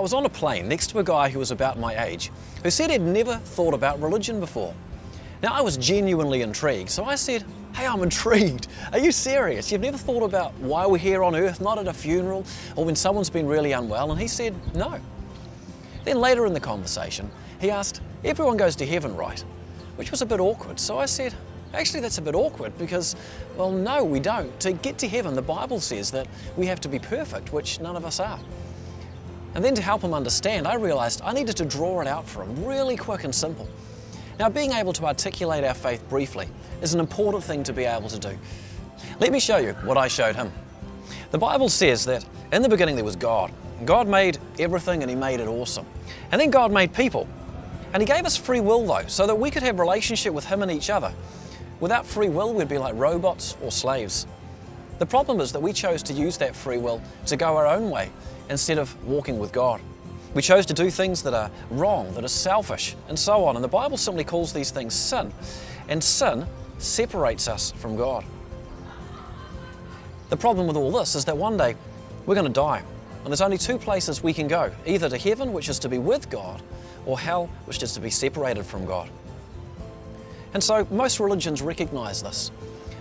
was on a plane next to a guy who was about my age, who said he'd never thought about religion before. Now, I was genuinely intrigued, so I said, "Hey, I'm intrigued. Are you serious? You've never thought about why we're here on earth, not at a funeral or when someone's been really unwell?" And he said, "No." Then later in the conversation, he asked, "Everyone goes to heaven, right?" Which was a bit awkward. So I said, "Actually, that's a bit awkward because, well, no, we don't. To get to heaven, the Bible says that we have to be perfect, which none of us are." And then to help him understand, I realized I needed to draw it out for him really quick and simple. Now, being able to articulate our faith briefly is an important thing to be able to do. Let me show you what I showed him. The Bible says that in the beginning there was God. God made everything and He made it awesome. And then God made people. And He gave us free will though, so that we could have relationship with Him and each other. Without free will, we'd be like robots or slaves. The problem is that we chose to use that free will to go our own way instead of walking with God. We chose to do things that are wrong, that are selfish, and so on. And the Bible simply calls these things sin. And sin separates us from God. The problem with all this is that one day we're going to die. And there's only two places we can go, either to heaven, which is to be with God, or hell, which is to be separated from God. And so most religions recognize this.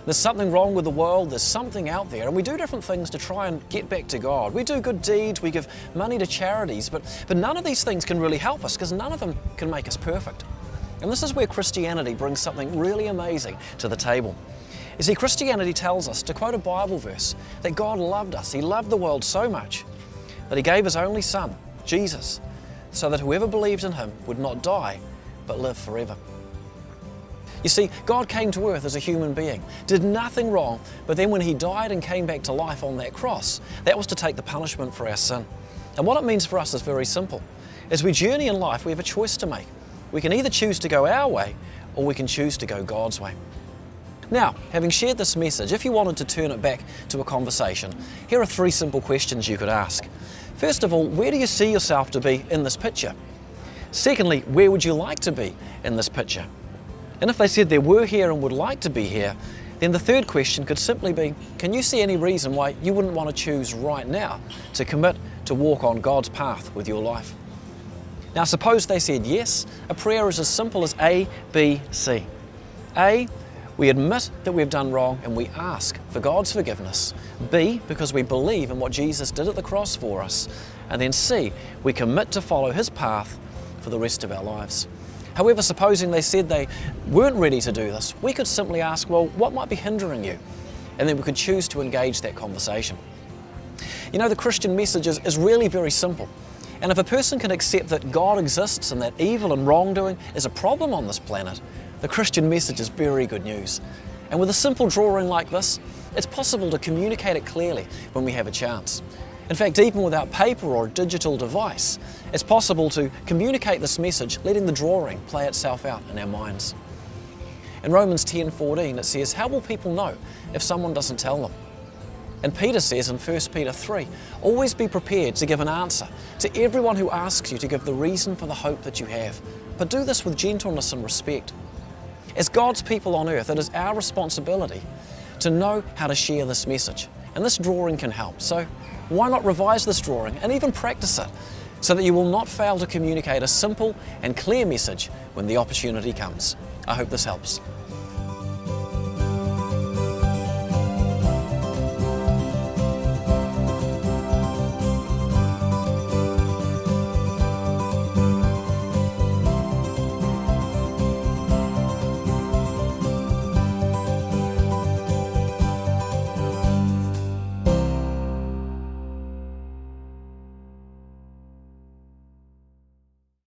There's something wrong with the world, there's something out there, and we do different things to try and get back to God. We do good deeds, we give money to charities, but none of these things can really help us because none of them can make us perfect. And this is where Christianity brings something really amazing to the table. You see, Christianity tells us, to quote a Bible verse, that God loved us. He loved the world so much that He gave His only Son, Jesus, so that whoever believed in Him would not die, but live forever. You see, God came to earth as a human being, did nothing wrong, but then when He died and came back to life on that cross, that was to take the punishment for our sin. And what it means for us is very simple. As we journey in life, we have a choice to make. We can either choose to go our way, or we can choose to go God's way. Now, having shared this message, if you wanted to turn it back to a conversation, here are 3 simple questions you could ask. First of all, where do you see yourself to be in this picture? Secondly, where would you like to be in this picture? And if they said they were here and would like to be here, then the third question could simply be, can you see any reason why you wouldn't want to choose right now to commit to walk on God's path with your life? Now suppose they said yes, a prayer is as simple as A, B, C. A, we admit that we've done wrong and we ask for God's forgiveness. B, because we believe in what Jesus did at the cross for us. And then C, we commit to follow His path for the rest of our lives. However, supposing they said they weren't ready to do this, we could simply ask, well, what might be hindering you? And then we could choose to engage that conversation. You know, the Christian message is really very simple. And if a person can accept that God exists and that evil and wrongdoing is a problem on this planet, the Christian message is very good news. And with a simple drawing like this, it's possible to communicate it clearly when we have a chance. In fact, even without paper or a digital device, it's possible to communicate this message, letting the drawing play itself out in our minds. In Romans 10:14, it says, how will people know if someone doesn't tell them? And Peter says in 1 Peter 3, always be prepared to give an answer to everyone who asks you to give the reason for the hope that you have, but do this with gentleness and respect. As God's people on earth, it is our responsibility to know how to share this message, and this drawing can help. So why not revise this drawing and even practice it so that you will not fail to communicate a simple and clear message when the opportunity comes. I hope this helps.